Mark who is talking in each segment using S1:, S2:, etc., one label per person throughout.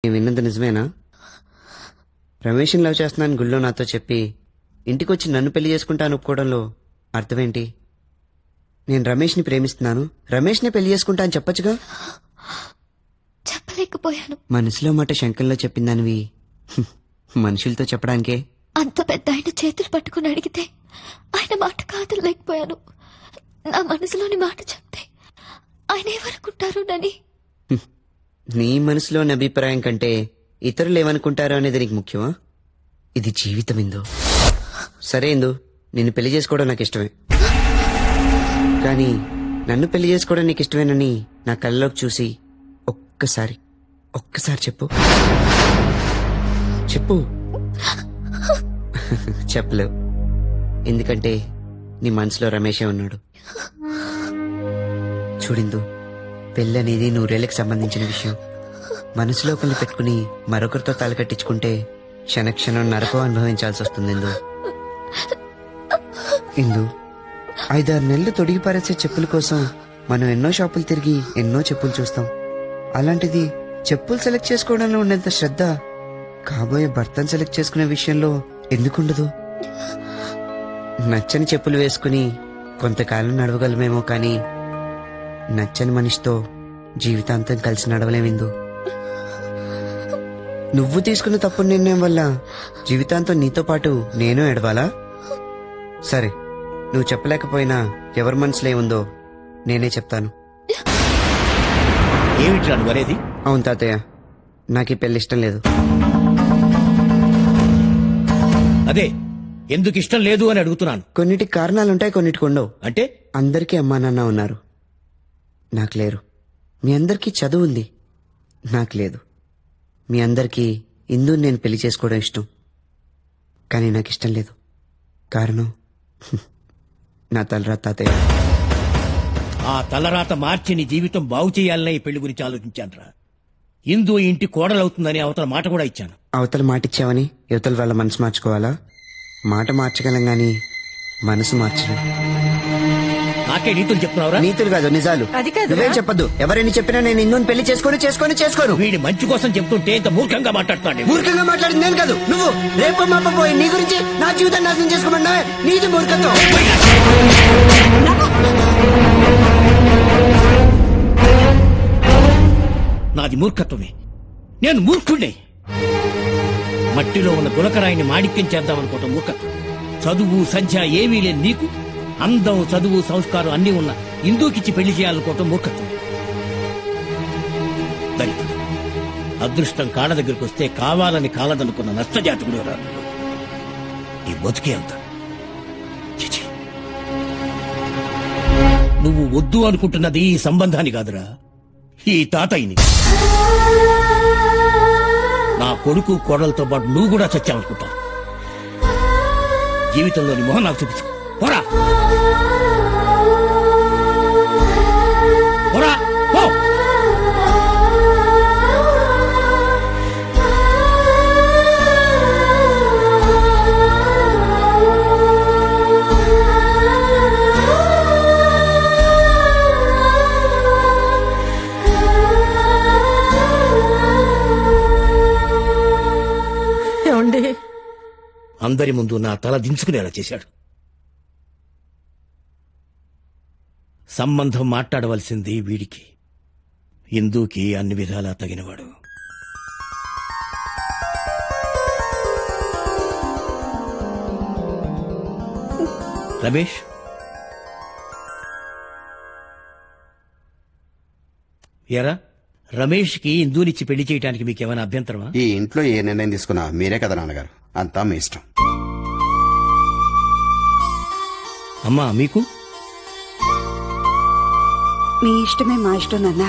S1: నేను విన్నది నిజమేనా? రమేష్ని లవ్ చేస్తున్నాను గుళ్ళో నాతో చెప్పి ఇంటికొచ్చి నన్ను పెళ్లి చేసుకుంటాను ఒప్పుకోవడంలో అర్థమేంటి? నేను రమేష్ని ప్రేమిస్తున్నాను, రమేష్ని పెళ్లి చేసుకుంటా అని చెప్పొచ్చుగా.
S2: చెప్పలేకపోయాను.
S1: మనసులో మాట శంకర్లో చెప్పిందానివి మనుషులతో చెప్పడానికే.
S2: అంత పెద్ద ఆయన చేతులు పట్టుకుని అడిగితే ఆయన మాట కాదలేకపోయాను. నా మనసులోని మాట చెప్తే ఆయన ఏమనుకుంటారు నని.
S1: నీ మనసులోని అభిప్రాయం కంటే ఇతరులు ఏమనుకుంటారో అనేది నీకు ముఖ్యమా? ఇది జీవితం ఇందు. సరే ఇందు, నిన్ను పెళ్లి చేసుకోవడం నాకు ఇష్టమే, కానీ నన్ను పెళ్లి చేసుకోవడం నీకు ఇష్టమేనని నా కళ్ళలోకి చూసి ఒక్కసారి చెప్పు. చెప్పు. చెప్పలేవు, ఎందుకంటే నీ మనసులో రమేషే ఉన్నాడు. చూడిందు, పెళ్ళి అనేది 100 ఏళ్ళకి సంబంధించిన విషయం. మనసులో ఒకరిని పెట్టుకుని మరొకరితో తాళి కట్టించుకుంటే క్షణక్షణం నరకం అనుభవించాల్సి వస్తుంది. ఇందు 5-6 నెలలు తొడిగి పారేసే చెప్పుల కోసం మనం ఎన్నో షాపులు తిరిగి ఎన్నో చెప్పులు చూస్తాం. అలాంటిది చెప్పులు సెలెక్ట్ చేసుకోవడంలో ఉండేంత శ్రద్ధ కాబోయే భర్తను సెలెక్ట్ చేసుకునే విషయంలో ఎందుకుండదు? నచ్చని చెప్పులు వేసుకుని కొంతకాలం నడవగలమేమో, కానీ నచ్చని మనిషితో జీవితాంతం కలిసి నడవలేమిందు. నువ్వు తీసుకున్న తప్పుడు నిర్ణయం వల్ల జీవితాంతం నీతో పాటు నేను ఎడవాలా? సరే, నువ్వు చెప్పలేకపోయినా ఎవరి మనసులో ఏముందో నేనే చెప్తాను.
S3: ఏమిటి అనువరేది?
S1: అవును తాతయ్య, నాకు ఈ పెళ్లి ఇష్టం లేదు.
S3: అదే ఎందుకు ఇష్టం లేదు అని అడుగుతున్నాను.
S1: కొన్నిటికి కారణాలుంటాయి, కొన్నిటికి ఉండవు.
S3: అంటే
S1: అందరికీ అమ్మా నాన్న ఉన్నారు, నాకు లేరు. మీ అందరికీ చదువు ఉంది, నాకు లేదు. మీ అందరికీ ఇందు నేను పెళ్లి చేసుకోవడం ఇష్టం, కానీ నాకు ఇష్టం లేదు. కారణం నా తలరాత తాతయ్య.
S3: ఆ తలరాత మార్చి నీ జీవితం బాగు చేయాలనే ఈ పెళ్లి గురించి ఆలోచించానురా. ఇందు ఇంటి కోడలవుతుందని అవతల మాట కూడా ఇచ్చాను.
S1: అవతల మాట ఇచ్చావని యువతల వాళ్ళ మనసు మార్చుకోవాలా? మాట మార్చగలం గాని మనసు మార్చలేం.
S3: నాకే నీతులు చెప్తున్నావురా?
S1: నీతులు కాదు, నిజాలు. నువ్వేం చెప్పద్దు. ఎవరైనా చెప్పినా నేను ఇందుని పెళ్లి చేసుకోను.
S3: వీడి మంచి కోసం చెప్తుంటే ఇంత మూర్ఖంగా మాట్లాడుతున్నాడు.
S1: మూర్ఖంగా మాట్లాడింది నేను కాదు, నువ్వు. రేపు మాప పోయి నీ గురించి నా జీవితాన్ని నాశనం చేసుకోమన్నావే, నీది మూర్ఖత్వం.
S3: నాది మూర్ఖత్వమే, నేను మూర్ఖుణ్ణి. మట్టిలో ఉన్న గులకరాయిని మాణిక్యం చేద్దామనుకోవటం మూర్ఖత్వం. చదువు సంధ్య ఏమీ లేని నీకు అందం, చదువు, సంస్కారం అన్నీ ఉన్న ఇందుకిచ్చి పెళ్లి చేయాలనుకోవటం మూర్ఖత్వం. దరిద్రుడు, అదృష్టం కాళ్ళ దగ్గరికి వస్తే కావాలని కాలదనుకున్న నష్టజాతకుడు రాడు. ఈ బతుకే అంత. చిచి, నువ్వు వద్దు అనుకుంటున్నది ఈ సంబంధాన్ని కాదురా, ఈ తాతయ్యని. నా కొడుకు కోడలతో పాటు నువ్వు కూడా చచ్చావనుకుంటావు. జీవితంలోని మొహం నాకు చూపించు. పోరా పోరా పో. అందరి ముందు నా తల దించుకునేలా చేశాడు. సంబంధం మాట్లాడవలసింది వీడికి. ఇందుకి అన్ని విధాలా తగినవాడు. రమేష్, ఎరా రమేష్కి ఇందూనిచ్చి పెళ్లి చేయడానికి మీకేమైనా అభ్యంతరమా?
S4: ఈ ఇంట్లో ఏ నిర్ణయం తీసుకున్నా మీరే కదా నాన్నగారు, అంతా మీ ఇష్టం.
S3: అమ్మా మీకు?
S5: మీ ఇష్టమే మా ఇష్టం నాన్న.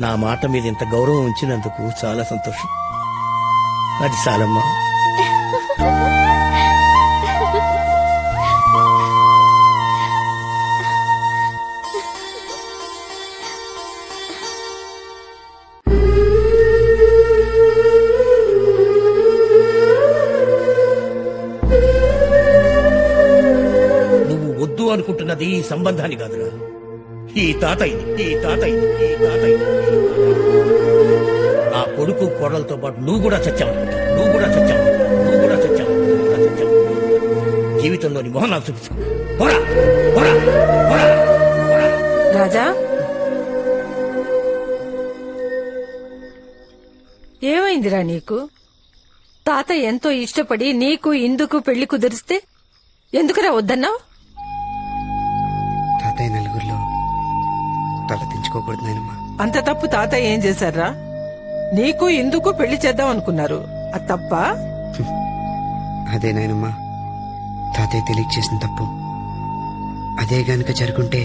S3: నా మాట మీద ఇంత గౌరవం ఉంచినందుకు చాలా సంతోషం. అది చాలమ్మా. అనుకుంటున్నది ఈ సంబంధాన్ని కాదురా, ఈ తాతయ్యని. కోడలతో పాటు నువ్వు కూడా చచ్చావు నువ్వు కూడా చచ్చావు నువ్వు కూడా చచ్చావు నువ్వు కూడా చచ్చావు జీవితంలోని మొహం నాకు చూపించు పోరా పోరా పోరా పోరా.
S6: రాజా ఏమైందిరా నీకు? తాత ఎంతో ఇష్టపడి నీకు ఇందుకు పెళ్లి కుదిరిస్తే ఎందుకురా వద్దన్నావు?
S1: తాతయ్య నలుగురిలో తల దించుకోకూడదు నాయనమ్మా.
S6: అంత తప్పు తాత ఏం చేశారా? నీకు ఇందుకు పెళ్లి చేద్దాం అనుకున్నారు, అది తప్పా?
S1: అదే నాయనమ్మా తాతయ్య తెలియక చేసిన తప్పు. అదే గనక జరుగుంటే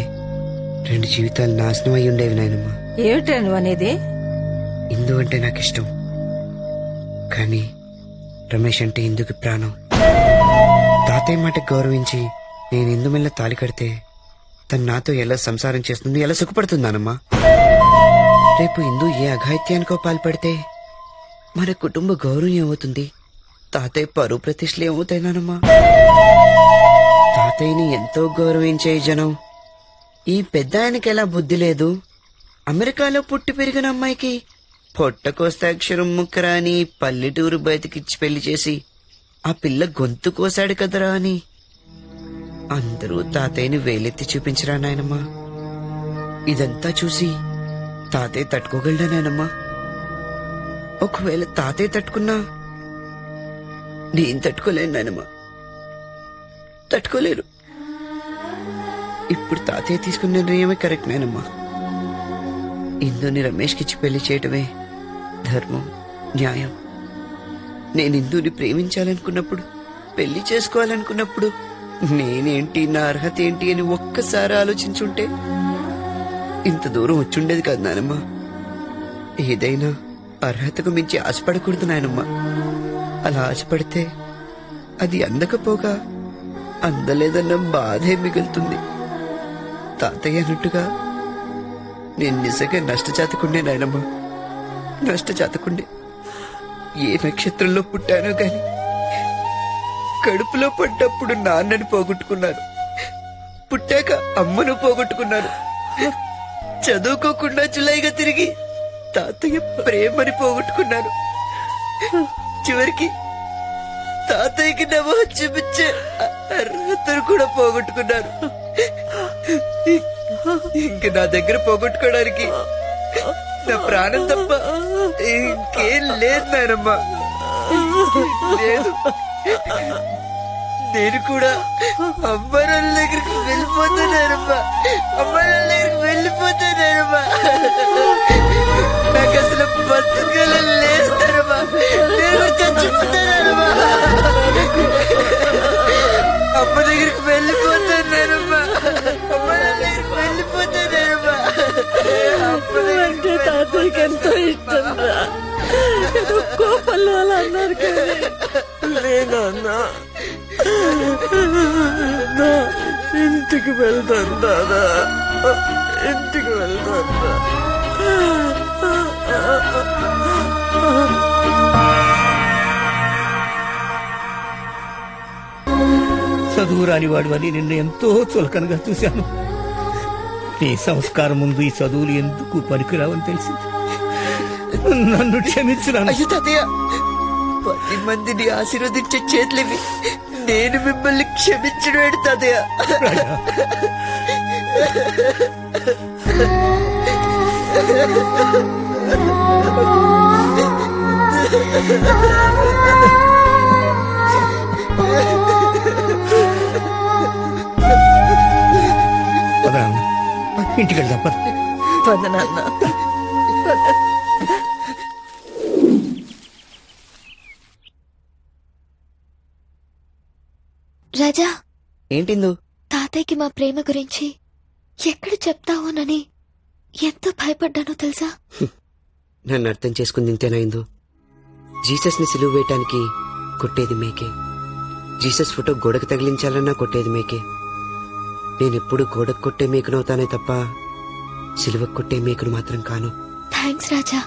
S1: 2 జీవితాలు నాశనం అయి ఉండేవి నాయనమ్మా.
S6: ఏమిట్రా నువ్వు అనేది?
S1: ఇందు అంటే నాకు ఇష్టం, కానీ రమేష్ అంటే ఇందుకు ప్రాణం. తాతయ్య మాట గౌరవించి నేను ఇందు మెల్ల తాళి కడితే తను నాతో ఎలా సంసారం చేస్తుంది, ఎలా సుఖపడుతుందానమ్మా. రేపు ఇందు ఏ అఘాయిత్యానికో పాల్పడితే మన కుటుంబ గౌరవం ఏమవుతుంది, తాతయ్య పరువు ప్రతిష్టలు ఏమవుతాయినానమ్మా. తాతయ్యని ఎంతో గౌరవించే జనం ఈ పెద్ద ఆయనకి ఎలా బుద్ధి లేదు, అమెరికాలో పుట్టి పెరిగిన అమ్మాయికి పొట్టకోస్తే అక్షరం ముక్కరా అని పల్లెటూరు బయటకిచ్చి పెళ్లి చేసి ఆ పిల్ల గొంతు కోసాడు కదరా అని అందరూ తాతయ్యని వేలెత్తి చూపించరా నాయనమ్మా. ఇదంతా చూసి తాతయ్య తట్టుకోగలడా నాయనమ్మా? ఒకవేళ తాతయ్య తట్టుకున్నా నేను తట్టుకోలేను నాయనమ్మా, తట్టుకోలేరు. ఇప్పుడు తాతయ్య తీసుకున్న నిర్ణయమే కరెక్ట్ నాయనమ్మా. ఇందుని రమేష్కిచ్చి పెళ్లి చేయటమే ధర్మం, న్యాయం. నేను ఇందుని ప్రేమించాలనుకున్నప్పుడు, పెళ్లి చేసుకోవాలనుకున్నప్పుడు నేనేంటి, నా అర్హత ఏంటి అని ఒక్కసారి ఆలోచించుంటే ఇంత దూరం వచ్చుండేది కాదు నాయనమ్మా. ఏదైనా అర్హతకు మించి ఆశపడకూడదు నాయనమ్మా. అలా ఆశపడితే అది అందకపోగా అందలేదన్న బాధే మిగులుతుంది. తాతయ్య అన్నట్టుగా నేను నిజంగా నష్టజాతకుండే నాయనమ్మా, నష్టజాతకుండే. ఏ నక్షత్రంలో పుట్టానో గాని కడుపులో పడ్డప్పుడు నాన్నని పోగొట్టుకున్నాను, పుట్టాక అమ్మను పోగొట్టుకున్నాను. చదువుకోకుండా చులైగా తిరిగి తాతయ్య ప్రేమని పోగొట్టుకున్నాను. చివరికి తాతయ్యకి నవ్వు చూపించే అర్హతను కూడా పోగొట్టుకున్నాను. ఇంక నా దగ్గర పోగొట్టుకోవడానికి నా ప్రాణం తప్ప ఇంకేం లేదు నాయనమ్మా, లేదు. నేను కూడా అమ్మాయిల దగ్గరికి వెళ్ళిపోతానమ్మా, అమ్మాయిల దగ్గరికి వెళ్ళిపోతానమ్మా. నాకు అసలు బతకాలని లేదమ్మా, నేను చచ్చిపోతానమ్మా. అమ్మ దగ్గరికి వెళ్ళిపోతానమ్మా, అమ్మ దగ్గరికి వెళ్ళిపోతానమ్మా.
S6: అంటే తాతయ్యకి ఎంతో ఇష్టం రా. ఏదో కోపంలో అలా అన్నారు కానీ లేదన్నా. ఇంటికి వెళ్తాను దాదా, ఇంటికి వెళ్తాను.
S3: చదువు రాని వాడు అని నిన్ను ఎంతో చులకనగా చూశాను. నీ సంస్కారం ముందు ఈ చదువులు ఎందుకు పనికిరావని తెలిసింది. నన్ను క్షమించున్నాను.
S1: అయ్యో తాతయ్య, 10 మందిని ఆశీర్వదించే చేతులేవి, నేను మిమ్మల్ని క్షమించడం తాతయ్య.
S3: ఇంటికి వెళ్దాం పద.
S6: పద నాన్న.
S2: రాజా,
S1: ఏంటిందు?
S2: తాతయ్యకి మా ప్రేమ గురించి ఎక్కడ చెప్తావోనని ఎంతో భయపడ్డానో తెలుసా?
S1: నన్ను అర్థం చేసుకుంది ఇంతేనా ఇందు? జీసస్ ని సిలువ వేయటానికి కొట్టేది మేకే, జీసస్ ఫోటో గోడకు తగిలించాలన్నా కొట్టేది మేకే. నేనెప్పుడు గోడకు కొట్టే మేకునవుతానే తప్ప సిలువకు కొట్టే మేకును మాత్రం కాను.
S2: థ్యాంక్స్ రాజా.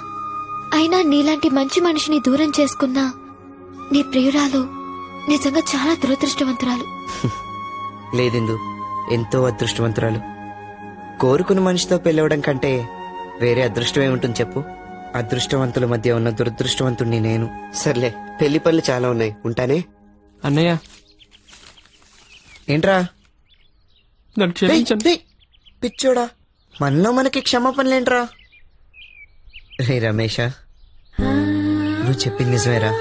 S2: అయినా నీలాంటి మంచి మనిషిని దూరం చేసుకున్నా నీ ప్రియురాలు నిజంగా చాలా దురదృష్టవంతురాలు.
S1: లేదిందు, ఎంతో అదృష్టవంతురాలు. కోరుకున్న మనిషితో పెళ్ళవడం కంటే వేరే అదృష్టమే ఉంటుంది చెప్పు. అదృష్టవంతుల మధ్య ఉన్న దురదృష్టవంతుణ్ణి నేను. సర్లే, పెళ్లి పనులు చాలా ఉన్నాయి, ఉంటానే.
S7: అన్నయ్య
S1: ఏంట్రా
S7: నన్ను క్షమించండి.
S1: ఏయ్, పిచ్చోడా, మనలో మనకి క్షమాపణలేంట్రా? రే రమేష, నువ్వు చెప్పింది నిజమేరా.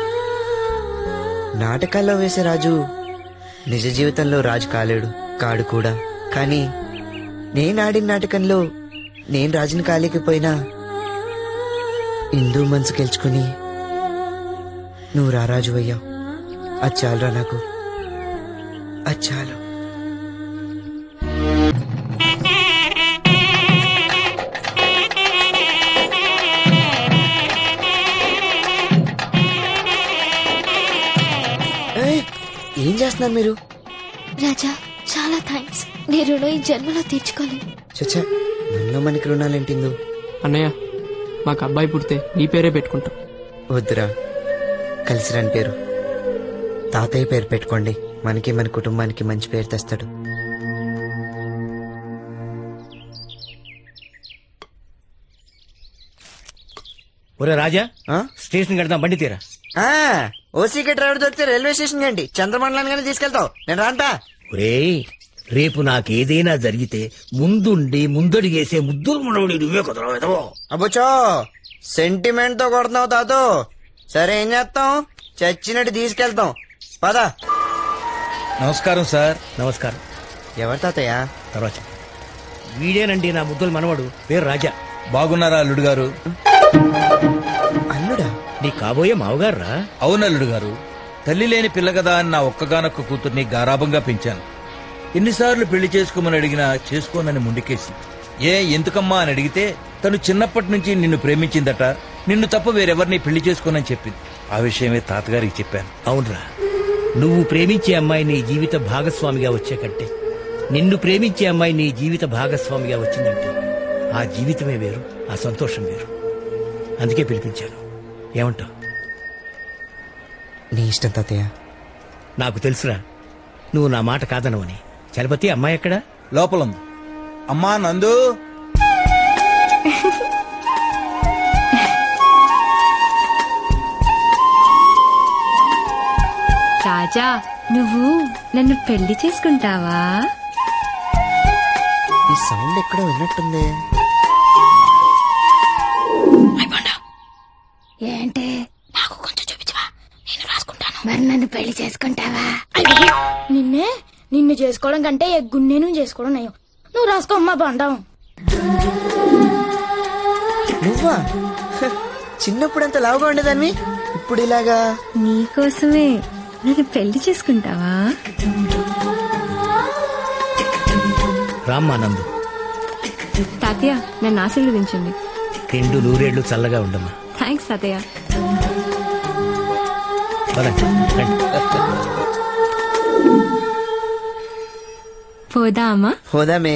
S1: నాటకాల్లో వేసే రాజు నిజ జీవితంలో రాజు కాడు కూడా. కానీ నేను ఆడిన నాటకంలో నేను రాజుని కాలేకపోయినా ఇందు మనసు గెలుచుకుని నువ్వు రారాజు అయ్యావు. అది చాలురా నాకు, అది చాలు. ఏయ్, ఏం చేస్తున్నారు మీరు?
S2: రాజా చాలా థ్యాంక్స్. నీ రుణం ఈ జన్మలో తీర్చుకోలేను.
S1: చచ్చా, మనలో మనకి రుణాలేంటిందో.
S7: అన్నయ్య మాకు అబ్బాయి పుడితే నీ పేరే పెట్టుకుంటాం.
S1: వద్దురా, కలిసి రాని పేరు తాతయ్య పేరు పెట్టుకోండి. మనకి మన కుటుంబానికి మంచి పేరు తెస్తాడు.
S3: ఒరే రాజా,
S1: ఆ?
S3: స్టేషన్ కడదాం, బండి తీరా.
S1: ఓసీకే డ్రైవర్ దొరికితే రైల్వే స్టేషన్ కండి చంద్రమండలానికి తీసుకెళ్తావు. నేను రాంటా.
S3: ఒరేయ్, రేపు నాకేదైనా జరిగితే ముందుండి ముందడిగేసే ముద్దులు మనవడి నువ్వే కుదరవేదో.
S1: అబ్బుచో, సెంటిమెంట్ తో కొడుతున్నావు తాతో. సరే, ఏం చేస్తాం? చచ్చినట్టు తీసుకెళ్తాం. పద.
S8: నమస్కారం సార్.
S3: నమస్కారం.
S1: ఎవరు తాతయ్య?
S3: తర్వాత వీడేనండి నా ముద్దుల మనవడు, పేరు రాజా.
S8: బాగున్నారా అల్లుడు గారు?
S1: అల్లుడా?
S3: నీ కాబోయే మావగారు రా.
S8: అవును అల్లుడు గారు. తల్లి లేని పిల్ల కదా అని నా ఒక్కగానొక్క కూతుర్ని గారాబంగా పెంచాను. ఎన్నిసార్లు పెళ్లి చేసుకోమని అడిగినా చేసుకోనని ముందుకేసి, ఎందుకమ్మా అని అడిగితే తను చిన్నప్పటి నుంచి నిన్ను ప్రేమించిందట, నిన్ను తప్ప వేరెవరిని పెళ్లి చేసుకోనని చెప్పింది. ఆ విషయమే తాతగారికి చెప్పాను.
S3: అవునరా, నువ్వు ప్రేమించే అమ్మాయి నీ జీవిత భాగస్వామిగా వచ్చే కంటే నిన్ను ప్రేమించే అమ్మాయి నీ జీవిత భాగస్వామిగా వచ్చిందంటే ఆ జీవితమే వేరు, ఆ సంతోషం వేరు. అందుకే పిలిపించాను. ఏమంటావు?
S1: నీ ఇష్టం తాతయ్య.
S3: నాకు తెలుసురా, నువ్వు నా మాట కాదనవని. చలపతి అమ్మాయి ఎక్కడా?
S8: లోపలుంది. అమ్మా నందు.
S9: రాజా, నువ్వు నన్ను పెళ్లి చేసుకుంటావా?
S1: ఈ సౌండ్ ఎక్కడో విన్నట్టుంది.
S9: ఏంటి? నాకు కొంచెం చూపించవా, నేను రాసుకుంటాను. మరి నన్ను పెళ్లి చేసుకుంటావా?
S10: నిన్ను చేసుకోవడం కంటే గున్నేను చేసుకోవడం నయం. నువ్వు రాసుకో అమ్మా బండం.
S1: నువ్వా? చిన్నప్పుడు అంత లావుగా ఉండేదాన్ని, ఇప్పుడు ఇలాగా.
S9: నీకోసమే. నన్ను పెళ్లి చేసుకుంటావా?
S3: రామ్మానందు.
S9: తాతయ్య, నన్ను ఆశీర్వదించండి.
S3: రెండు నూరేళ్లు చల్లగా ఉండమ్మా.
S9: థ్యాంక్స్ తాతయ్య.
S3: పదండి, రండి.
S9: పోదా అమ్మా?
S1: హోదామే.